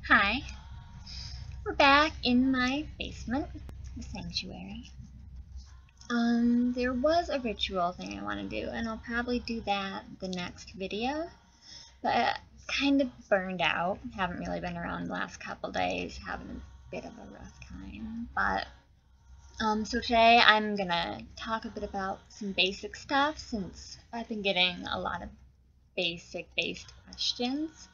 Hi, we're back in my basement, the sanctuary. There was a ritual thing I want to do, and I'll probably do that the next video, but kind of burned out. Haven't really been around the last couple days, having a bit of a rough time, but so today I'm gonna talk a bit about some basic stuff since I've been getting a lot of basic-based questions.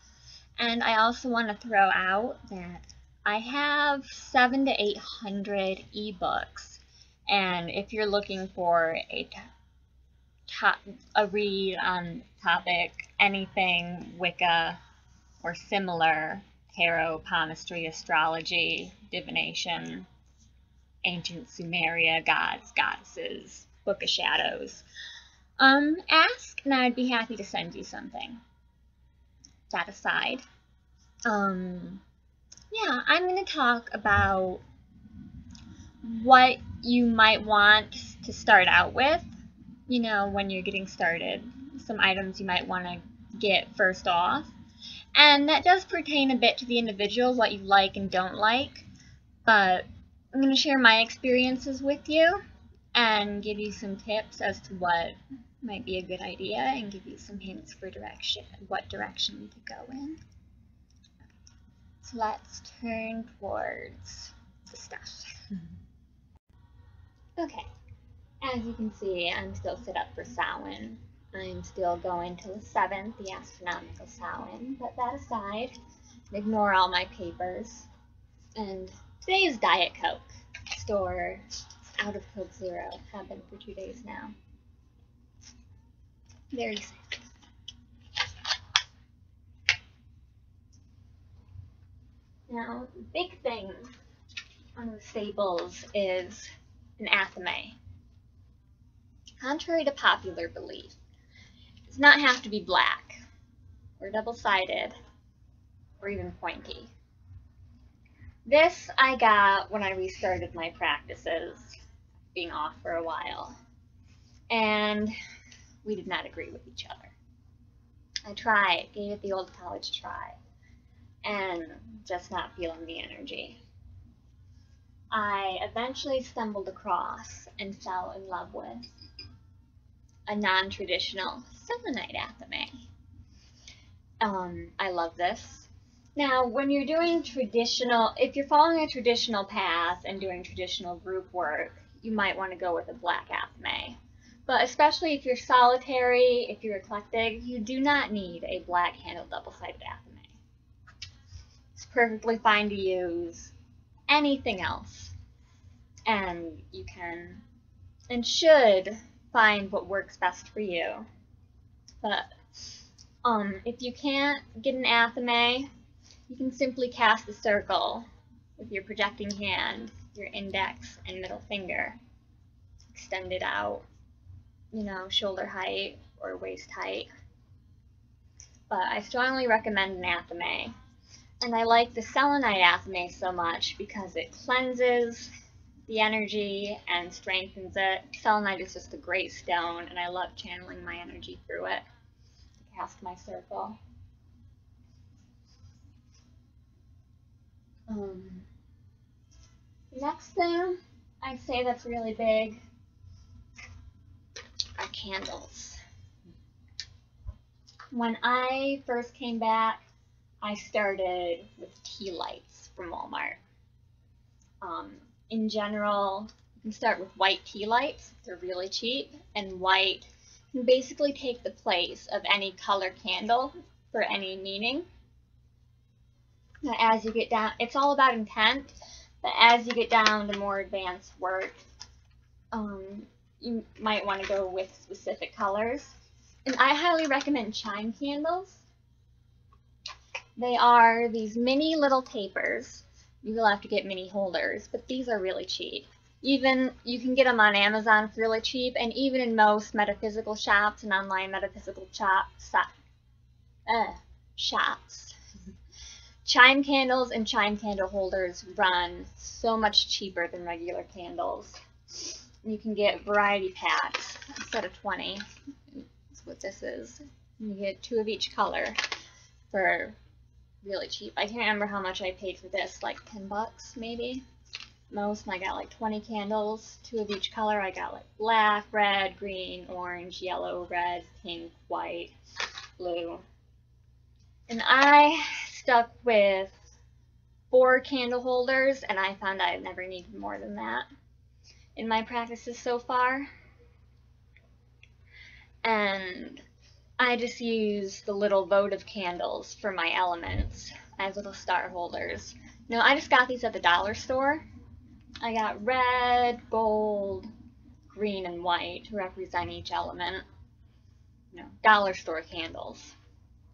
And I also want to throw out that I have 700 to 800 ebooks, and if you're looking for a read on topic, anything Wicca or similar, tarot, palmistry, astrology, divination, ancient Sumeria, gods, goddesses, Book of Shadows, ask and I'd be happy to send you something. That aside, yeah, I'm going to talk about what you might want to start out with, you know, when you're getting started, some items you might want to get first off, and that does pertain a bit to the individual, what you like and don't like, but I'm going to share my experiences with you and give you some tips as to what might be a good idea and give you some hints for what direction to go in. So let's turn towards the stuff. Okay, as you can see, I'm still set up for Samhain. I'm still going till the 7th, the astronomical Samhain, but that aside, ignore all my papers. And today is Diet Coke. Store out of Coke Zero. Have been for 2 days now. Very sick. Now, the big thing on the staples is an athame. Contrary to popular belief, it does not have to be black, or double-sided, or even pointy. This I got when I restarted my practices, being off for a while, and we did not agree with each other. I tried, gave it the old college try, and just not feeling the energy. I eventually stumbled across and fell in love with a non-traditional selenite athame. I love this. Now, when you're doing if you're following a traditional path and doing traditional group work, you might want to go with a black athame. But especially if you're solitary, if you're eclectic, you do not need a black handled double-sided athame. It's perfectly fine to use anything else. And you can and should find what works best for you. But if you can't get an athame, you can simply cast a circle with your projecting hand, your index and middle finger. Extend it out, you know, shoulder height or waist height. But I strongly recommend an athame. And I like the selenite athame so much because it cleanses the energy and strengthens it. Selenite is just a great stone, and I love channeling my energy through it. Cast my circle. Next thing I'd say that's really big are candles. When I first came back, I started with tea lights from Walmart. In general, you can start with white tea lights. They're really cheap, and white can basically take the place of any color candle for any meaning. Now, as you get down, it's all about intent, but as you get down to more advanced work, you might want to go with specific colors. And I highly recommend chime candles. They are these mini little tapers. You will have to get mini holders, but these are really cheap. Even you can get them on Amazon for really cheap, and even in most metaphysical shops and online metaphysical shops. Chime candles and chime candle holders run so much cheaper than regular candles. You can get variety packs instead of 20. That's what this is. You get 2 of each color for really cheap. I can't remember how much I paid for this, like 10 bucks maybe, most, and I got like 20 candles, 2 of each color. I got like black, red, green, orange, yellow, red, pink, white, blue. And I stuck with 4 candle holders, and I found I've never needed more than that in my practices so far. And I just use the little votive candles for my elements as little star holders. No, I just got these at the dollar store. I got red, gold, green, and white to represent each element. You know, dollar store candles.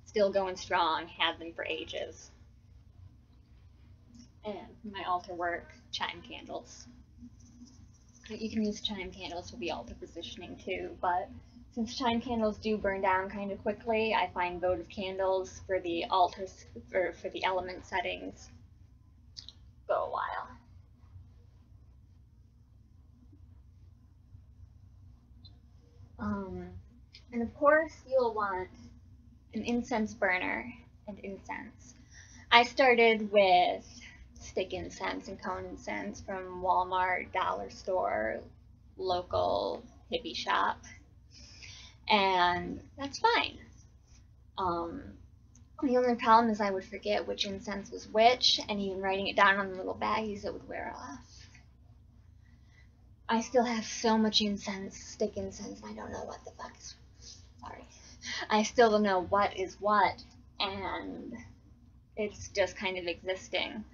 Still going strong, had them for ages. And my altar work, chime candles. You can use chime candles for the altar positioning too, but since chime candles do burn down kind of quickly, I find votive candles for the altars, or for the element settings, go a while. And of course, you'll want an incense burner and incense. I started with stick incense and cone incense from Walmart, dollar store, local hippie shop, and that's fine. The only problem is I would forget which incense was which, and even writing it down on the little baggies, it would wear off. I still have so much incense, stick incense, I don't know what the fuck is, sorry. I still don't know what is what, and it's just kind of existing.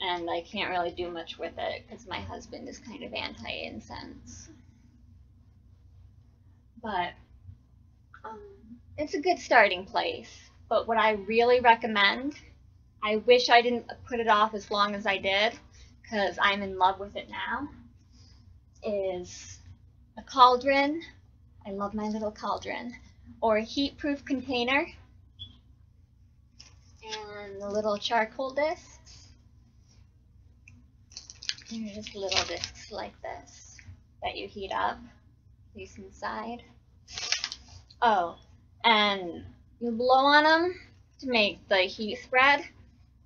And I can't really do much with it because my husband is kind of anti-incense. But it's a good starting place. But what I really recommend, I wish I didn't put it off as long as I did because I'm in love with it now, is a cauldron. I love my little cauldron. Or a heat-proof container. And the little charcoal discs. They're just little discs like this that you heat up, place inside. Oh, and you blow on them to make the heat spread,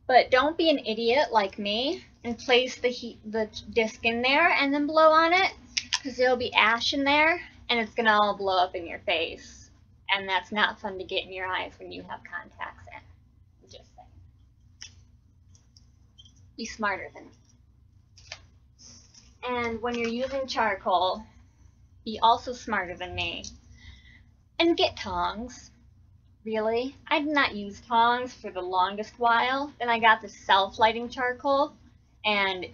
but don't be an idiot like me and place the disc in there and then blow on it, because there'll be ash in there and it's gonna all blow up in your face, and that's not fun to get in your eyes when you have contacts in. I'm just saying. Be smarter than me. And when you're using charcoal, be also smarter than me. And get tongs. Really? I did not use tongs for the longest while. Then I got the self-lighting charcoal, and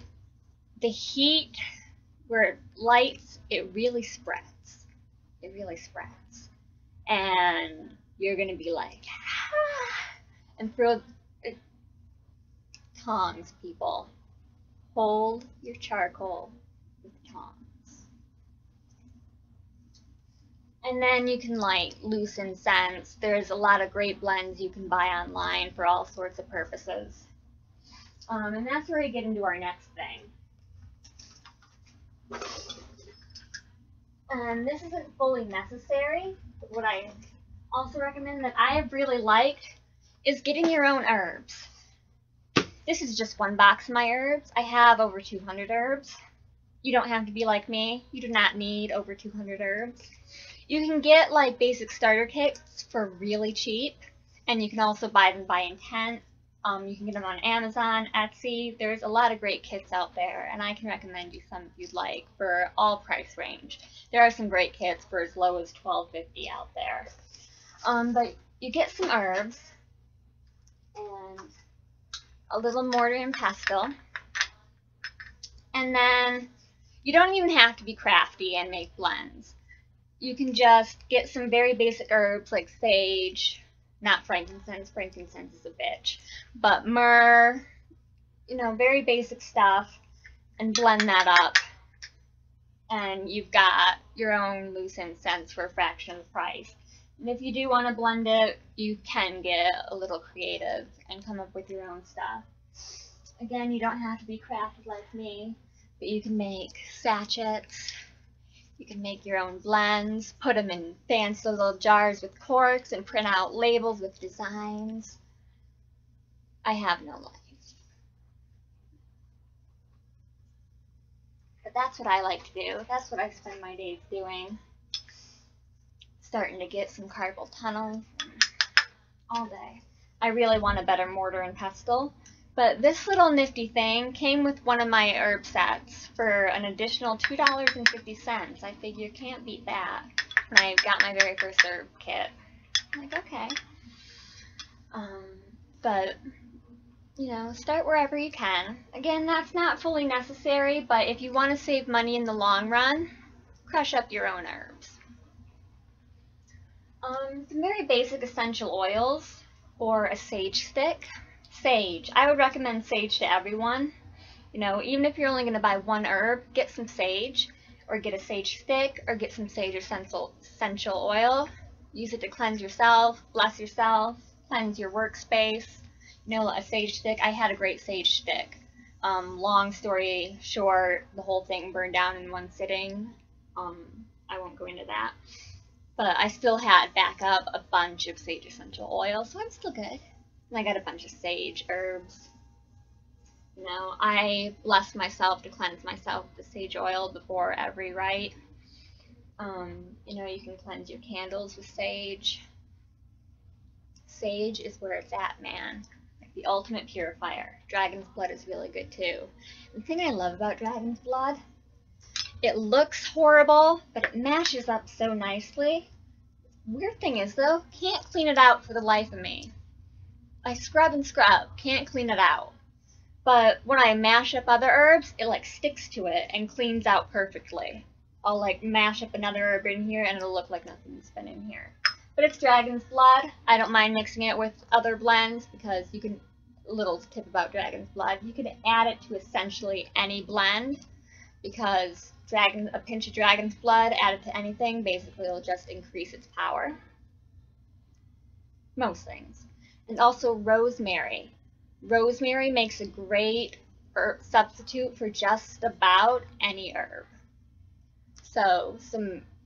the heat where it lights, it really spreads. It really spreads. And you're gonna be like, ah, and throw tongs, people. Hold your charcoal with tongs. And then you can light loose incense. There's a lot of great blends you can buy online for all sorts of purposes. And that's where we get into our next thing. And this isn't fully necessary, but what I also recommend that I have really liked is getting your own herbs. This is just one box of my herbs. I have over 200 herbs. You don't have to be like me. You do not need over 200 herbs. You can get like basic starter kits for really cheap, and you can also buy them by intent. You can get them on Amazon, Etsy. There's a lot of great kits out there, and I can recommend you some if you'd like for all price range. There are some great kits for as low as $12.50 out there. But you get some herbs and a little mortar and pestle, and then you don't even have to be crafty and make blends. You can just get some very basic herbs like sage, not frankincense, frankincense is a bitch, but myrrh, you know, very basic stuff, and blend that up, and you've got your own loose incense for a fraction of the price. And if you do want to blend it, you can get a little creative and come up with your own stuff. Again, you don't have to be crafty like me, but you can make sachets, you can make your own blends, put them in fancy little jars with corks, and print out labels with designs. I have no life. But that's what I like to do. That's what I spend my days doing. Starting to get some carpal tunnel all day. I really want a better mortar and pestle. But this little nifty thing came with one of my herb sets for an additional $2.50. I figure can't beat that. When I got my very first herb kit. I'm like, okay. But, you know, start wherever you can. Again, that's not fully necessary, but if you want to save money in the long run, crush up your own herbs. Some very basic essential oils, or a sage stick. Sage. I would recommend sage to everyone. You know, even if you're only going to buy one herb, get some sage, or get a sage stick, or get some sage essential oil. Use it to cleanse yourself, bless yourself, cleanse your workspace. You know, a sage stick. I had a great sage stick. Long story short, the whole thing burned down in one sitting. I won't go into that. But I still had back up a bunch of sage essential oil, so I'm still good. And I got a bunch of sage herbs. You know, I bless myself to cleanse myself with the sage oil before every rite. You know, you can cleanse your candles with sage. Sage is where it's at, man. Like the ultimate purifier. Dragon's blood is really good too. The thing I love about dragon's blood, it looks horrible, but it mashes up so nicely. Weird thing is though, can't clean it out for the life of me. I scrub and scrub, can't clean it out. But when I mash up other herbs, it like sticks to it and cleans out perfectly. I'll like mash up another herb in here and it'll look like nothing's been in here. But it's dragon's blood. I don't mind mixing it with other blends because you can, a little tip about dragon's blood, you can add it to essentially any blend because a pinch of dragon's blood added to anything basically will just increase its power. Most things. And also rosemary. Rosemary makes a great herb substitute for just about any herb. So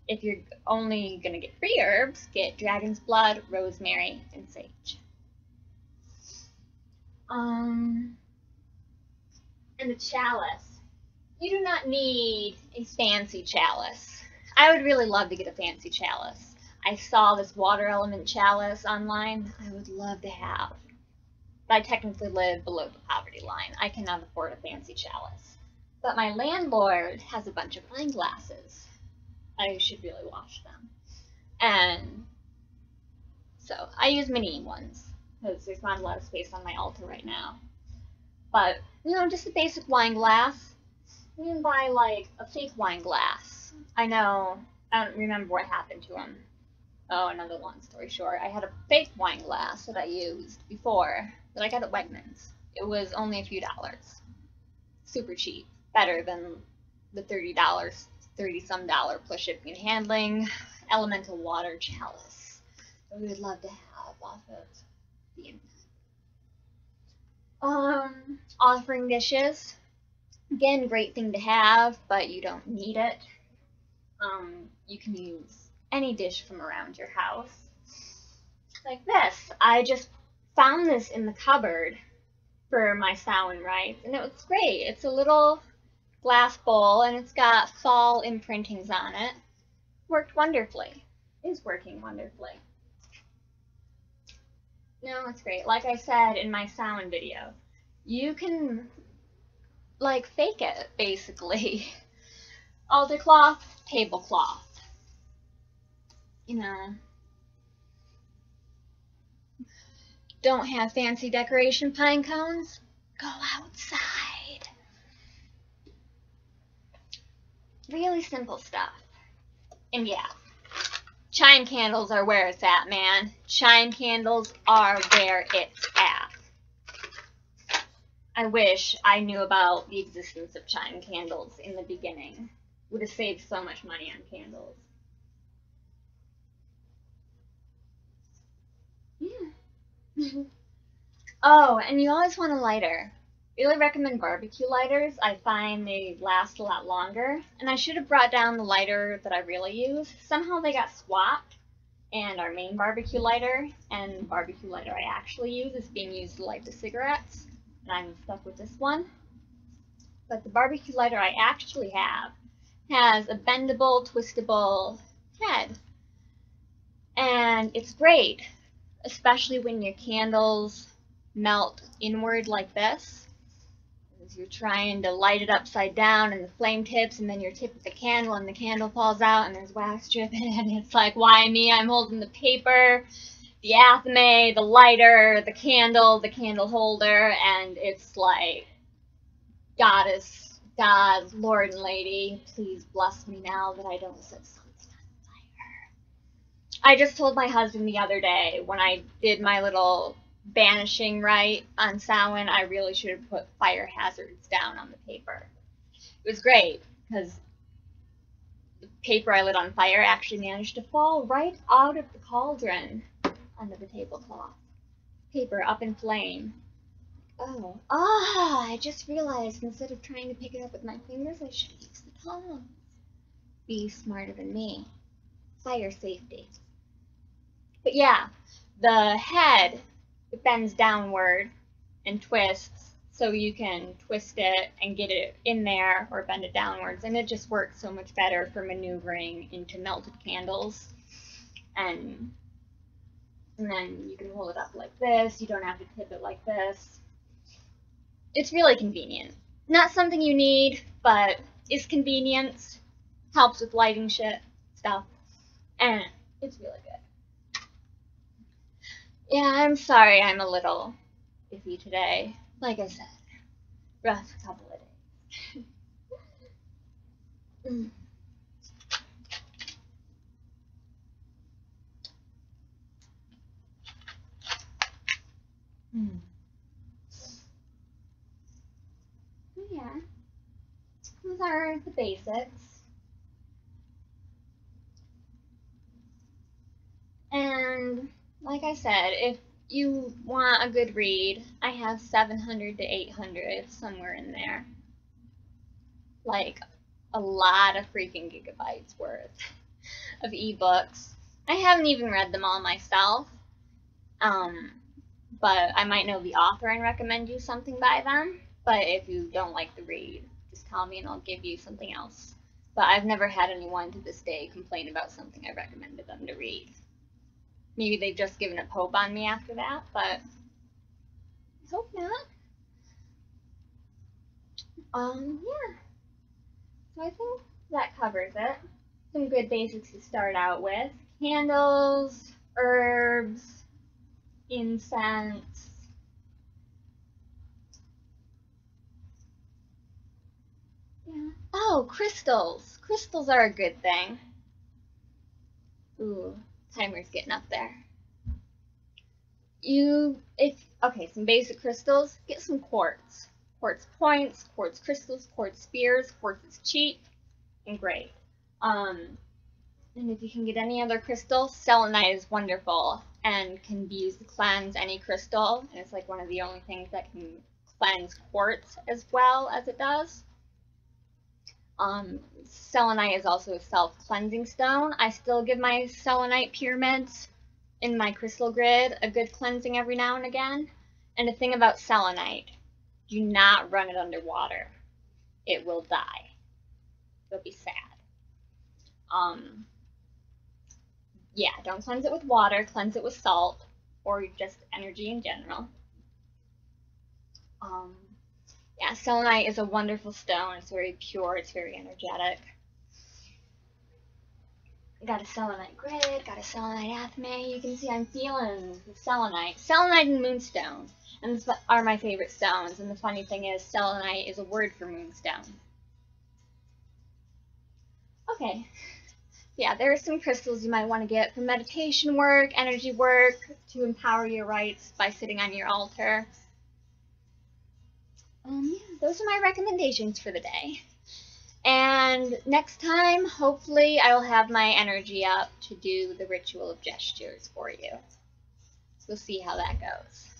if you're only going to get 3 herbs, get dragon's blood, rosemary, and sage. And a chalice. You do not need a fancy chalice. I would really love to get a fancy chalice. I saw this water element chalice online. I would love to have. But I technically live below the poverty line. I cannot afford a fancy chalice. But my landlord has a bunch of wine glasses. I should really wash them. And so I use mini ones because there's not a lot of space on my altar right now. But, you know, just a basic wine glass. You can buy like a fake wine glass. I know, I don't remember what happened to them. Oh, another long story short. I had a fake wine glass that I used before that I got at Wegmans. It was only a few dollars. Super cheap. Better than the $30, $30-some plus shipping and handling elemental water chalice that we would love to have off of the internet. Offering dishes. Again, great thing to have, but you don't need it. You can use any dish from around your house. Like this. I just found this in the cupboard for my Samhain rites, and it was great. It's a little glass bowl, and it's got fall imprintings on it. Worked wonderfully. Is working wonderfully. No, it's great. Like I said in my Samhain video, you can like fake it, basically. Altar cloth, tablecloth. You know. Don't have fancy decoration pine cones? Go outside. Really simple stuff. And yeah, chime candles are where it's at, man. Chime candles are where it's at. I wish I knew about the existence of chime candles in the beginning. Would have saved so much money on candles. Yeah. Oh, and you always want a lighter. Really recommend barbecue lighters. I find they last a lot longer. And I should have brought down the lighter that I really use. Somehow they got swapped. and our main barbecue lighter. And the barbecue lighter I actually use is being used to light the cigarettes, and I'm stuck with this one. But the barbecue lighter I actually have has a bendable, twistable head. And it's great, especially when your candles melt inward like this. As you're trying to light it upside down and the flame tips, and then your tip of the candle and the candle falls out and there's wax dripping, and it's like, why me? I'm holding the paper, the athame, the lighter, the candle holder, and it's like, Goddess, God, Lord and Lady, please bless me now that I don't set something on fire. I just told my husband the other day when I did my little banishing rite on Samhain, I really should have put fire hazards down on the paper. It was great because the paper I lit on fire actually managed to fall right out of the cauldron onto the tablecloth. Paper up in flame. Oh, I just realized instead of trying to pick it up with my fingers, I should use the tongs. Be smarter than me. Fire safety. But yeah, the head, it bends downward and twists, so you can twist it and get it in there or bend it downwards, and it just works so much better for maneuvering into melted candles. And then you can hold it up like this. You don't have to tip it like this. It's really convenient. Not something you need, but it's convenience. Helps with lighting stuff. And it's really good. Yeah, I'm sorry I'm a little iffy today. Like I said, rough couple of days. Yeah, those are the basics. And like I said, if you want a good read, I have 700 to 800, somewhere in there. Like a lot of freaking gigabytes worth of ebooks. I haven't even read them all myself, but I might know the author and recommend you something by them. But if you don't like the read, just tell me and I'll give you something else. But I've never had anyone to this day complain about something I recommended them to read. Maybe they've just given up hope on me after that, but I hope not. Yeah. So I think that covers it. Some good basics to start out with. Candles, herbs, incense. Yeah. Oh, crystals. Crystals are a good thing. Ooh, timer's getting up there. Okay, some basic crystals. Get some quartz. Quartz points, quartz crystals, quartz spheres. Quartz is cheap and great. And if you can get any other crystal, selenite is wonderful and can be used to cleanse any crystal. And it's like one of the only things that can cleanse quartz as well as it does. Selenite is also a self-cleansing stone. I still give my selenite pyramids in my crystal grid a good cleansing every now and again. And the thing about selenite, do not run it underwater. It will die. You'll be sad. Yeah, don't cleanse it with water, cleanse it with salt, or just energy in general. Yeah, selenite is a wonderful stone. It's very pure, it's very energetic. Got a selenite grid, got a selenite athame. You can see I'm feeling the selenite. Selenite and moonstone are my favorite stones, and the funny thing is selenite is a word for moonstone. Okay. Yeah, there are some crystals you might want to get for meditation work, energy work, to empower your rites by sitting on your altar. Yeah, those are my recommendations for the day. And next time, hopefully, I will have my energy up to do the ritual of gestures for you. We'll see how that goes.